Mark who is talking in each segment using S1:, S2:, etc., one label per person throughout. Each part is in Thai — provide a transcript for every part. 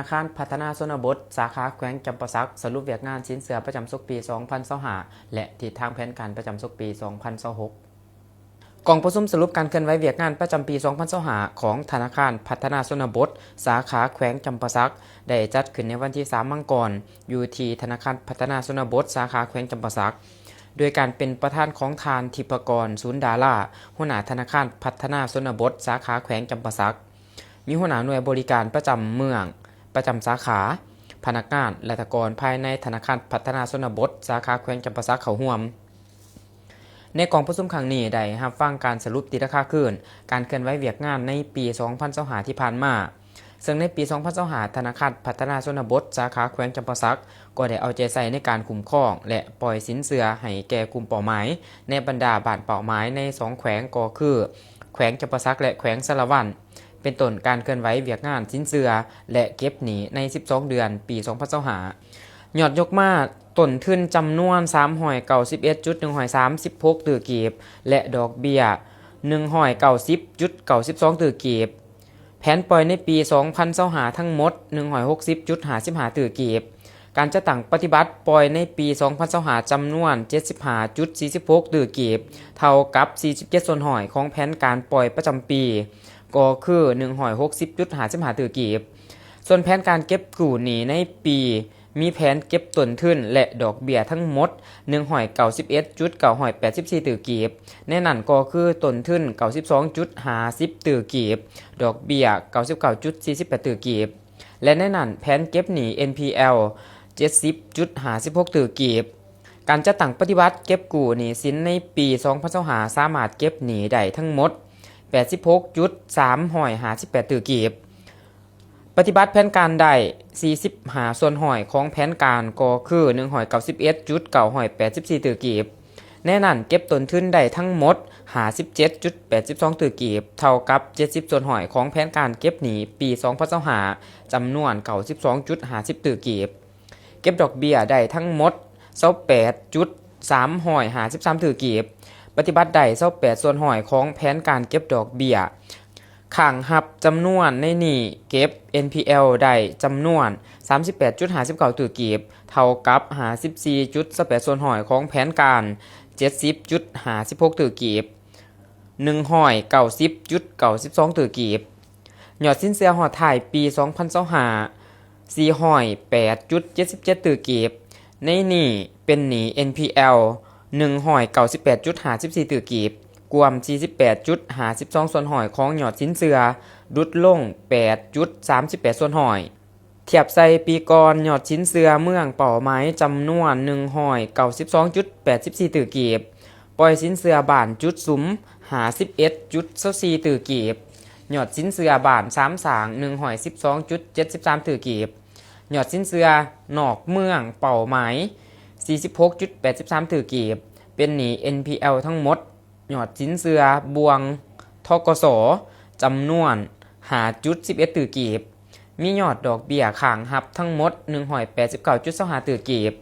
S1: ธนาคารพัฒนาชนบทสาขาแขวงจำปาสักสรุปเวียกงานสินเสือประจำศกปี 2025 และทิศทางแผนการประจำศกปี 2026 กองประชุมสรุปการเคลื่อนไหวเวียกงานประจำปี 2025 ของธนาคารพัฒนาชนบทสาขาแขวงจำปาสักได้จัดขึ้นในวันที่ 3 มังกรอยู่ที่ธนาคารพัฒนาชนบทสาขาแขวงจำปาสักโดยการเป็นประธานของทานทิพกรศูนย์ดาราหัวหน้าธนาคารพัฒนาชนบทสาขาแขวงจำปาสักมีหัวหน้าหน่วยบริการประจำเมืองประจำสาขาพนักงานและตกรภายในธนาคารพัฒนาชนบทสาขาแขวงจำปาสักเขาห่วมในกองประชุมครั้งนี้ได้รับฟังการสรุปตีราคาคืนการเคลื่อนไหวเวียกงานในปี 2025 ที่ผ่านมาซึ่งในปี 2025 ธนาคารพัฒนาชนบทสาขาแขวงจำปาสักก็ได้เอาใจใส่ในการคุ้มครองและปล่อยสินเชื่อให้แก่กลุ่มเป้าหมายในบรรดาบ้านเป้าหมายใน2แขวงก็คือแขวงจำปาสักและแขวงสะระวันเป็นต้นการเคลื่อนไหวเวียกงานสินเชื่อและเก็บหนี้ใน12เดือนปี 2025ยอดยกมาต้นทุนจำนวน 391.136 ตื้อกีบและดอกเบี้ย 190.92 ตื้อกีบแผนปล่อยในปี 2025 ทั้งหมด 160.55 ตื้อกีบการจะตั้งปฏิบัติปล่อยในปี 2025 จำนวน 75.46 ตื้อกีบเท่ากับ 47 ส่วนหอยของแผนการปล่อยประจำปีก็คือ 160.55 ตื้อกีบส่วนแผนการเก็บกู้หนี้ในปีมีแผนเก็บต้นทุนและดอกเบี้ยทั้งหมด 191.984 ตื้อกีบในนั้นก็คือต้นทุน 92.50 ตื้อกีบดอกเบี้ย 99.48 ตื้อกีบและในนั้นแผนเก็บหนี้ NPL 70.56 ตื้อกีบการจัดตั้งปฏิบัติเก็บกู้หนี้สินในปี 2025 สามารถเก็บหนี้ได้ทั้งหมด 86.358 ตื้อกีบปฏิบัติแผนการได้45ส่วนหอยของแผนการก็คือ 191.984 ตื้อกีบแน่นั่นเก็บต้นทุนได้ทั้งหมด 57.82 ตื้อกีบเท่ากับ70ส่วนหอยของแผนการเก็บหนี้ปี 2025 จำนวน 92.50 ตื้อกีบเก็บดอกเบี้ยได้ทั้งหมด 28.353 ตื้อกีบปฏิบัติได้28ส่วนหอยของแผนการเก็บดอกเบี้ยข้างหับจำนวนในหนี้เก็บ NPL ได้จำนวน 38.59 ตื้อกีบเท่ากับ 54.28 ส่วนหอยของแผนการ 70.56 ตื้อกีบ190.92 ตื้อกีบยอดสินเชื่อฮอดท้ายปี 2025 408.77 ตื้อกีบในหนี้เป็นหนี้ NPL 198.54 ตื้อกีบกวม 48.52 ส่วนหอยของยอดสินเชื่อลดลง 8.38 ส่วนหอยเทียบใส่ปีก่อนยอดสินเชื่อเมืองเป้าหมายจำนวน 192.84 ตื้อกีบปล่อยสินเชื่อบ้านจุดสุม 51.24 ตื้อกีบยอดสินเชื่อบ้าน3สร้าง 112.73 ตื้อกีบยอดสินเชื่อนอกเมืองเป้าหมาย 46.83 ตื้อกีบเป็นหนี้ NPL ทั้งหมดยอดสินเชื่อบวงทกสจำนวน 5.11 ตื้อกีบมียอดดอกเบี้ยข้างหับทั้งหมด 189.25 ตื้อกีบ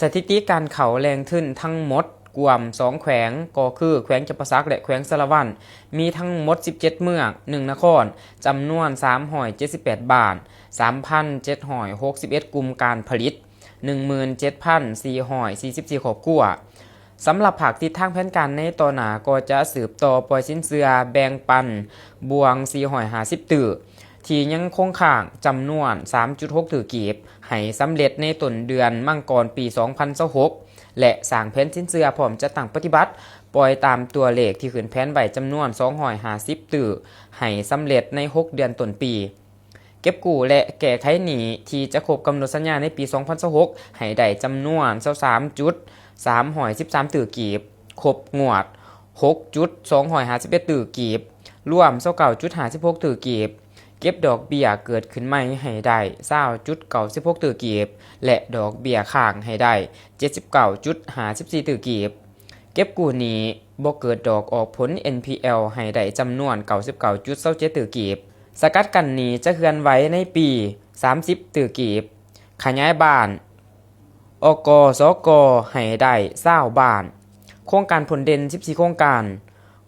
S1: สถิติการเข้าแรงทุนทั้งหมดกวม2แขวงก็คือแขวงจำปาสักและแขวงสะระวันมีทั้งหมด17เมือง1นครจำนวน378บ้าน 3,761 กลุ่มการผลิต 17,444 ครอบครัวสำหรับภาคทิศทางแผนการในต่อหน้าก็จะสืบต่อปล่อยสินเชื่อแบ่งปันบวง450ตื้อที่ยังคงค้างจำนวน 3.6 ตื้อกีบให้สำเร็จในต้นเดือนมังกรปี 2026และสร้างแผนสินเชื่อพร้อมจะตั้งปฏิบัติปล่อยตามตัวเลขที่ขึ้นแผนไว้จำนวน250ตื้อให้สำเร็จใน6เดือนต้นปีเก็บกู้และแก้ไขหนี้ที่จะครบกำหนดสัญญาในปี 2026ให้ได้จำนวน23.313 ตื้อกีบครบงวด 6.251 ตื้อกีบรวม 29.56 ตื้อกีบเก็บดอกเบี้ยเกิดขึ้นใหม่ให้ได้ 20.96 ตื้อกีบและดอกเบี้ยค้างให้ได้ 79.54 ตื้อกีบเก็บกู้หนี้บ่เกิดดอกออกผล NPL ให้ได้จำนวน 99.27 ตื้อกีบสกัดกั้นหนี้จะเคลื่อนไหวในปี 30 ตื้อกีบขยายบ้านอกสกให้ได้20บ้านโครงการผลเด่น14โครงการ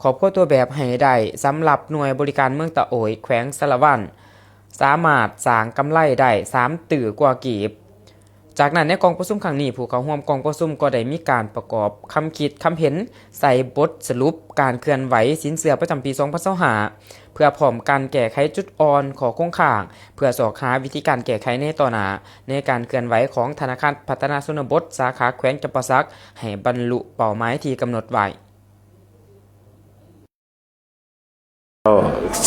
S1: ครอบครัวตัวแบบให้ได้สำหรับหน่วยบริการเมืองตะโอยแขวงสะระวัน สามารถสร้างกำไรได้3ตื่อกว่ากีบจากนั้นในกองประชุมครั้งนี้ผู้เข้าร่วมกองประชุมก็ได้มีการประกอบคำคิดคำเห็นใส่บทสรุปการเคลื่อนไหวสินเชื่อประจำปี2025เพื่อพร้อมการแก้ไขจุดอ่อนของโครงข่างเพื่อสอบหาวิธีการแก้ไขในต่อหน้าในการเคลื่อนไหวของธนาคารพัฒนาชนบทสาขาแขวงจำปาสักให้บรรลุเป้าหมายที่กำหนดไว้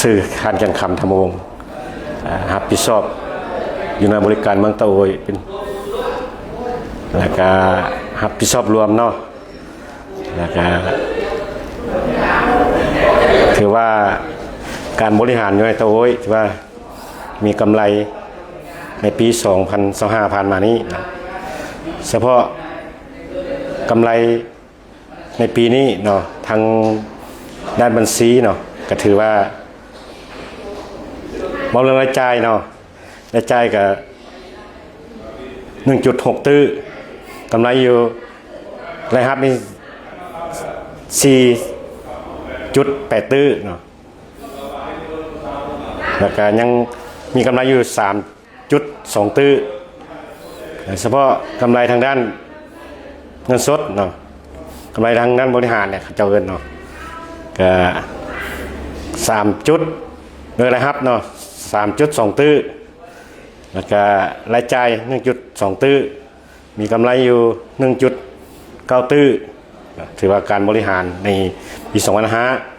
S2: สื่อการแข่งขันทำวงรับผิดชอบอยู่ในบริการเมืองตะโอยเป็นแล้วก็รับผิดชอบรวมเนาะแล้วก็ถือว่าการบริหารอยู่ในตะโอยถือว่ามีกำไรในปี2025ผ่านมานี้นะเฉพาะกำไรในปีนี้เนาะทางด้านบัญชีเนาะก็ถือว่ามองเรื่องรายจ่ายเนาะรายจ่ายก็ 1.6 ตื้อกำไรอยู่รายรับนี่ 4.8 ตื้อเนาะแล้วก็ยังมีกำไรอยู่ 3.2 ตื้อเฉพาะกำไรทางด้านเงินสดเนาะกำไรทางด้านบริหารเนี่ยเจ้าเงินเนาะก็3 จุดโดยรายรับเนาะ 3.2 ตื้อแล้วก็รายจ่าย 1.2 ตื้อมีกำไรอยู่ 1.9 ตื้อถือว่าการบริหารในปี2025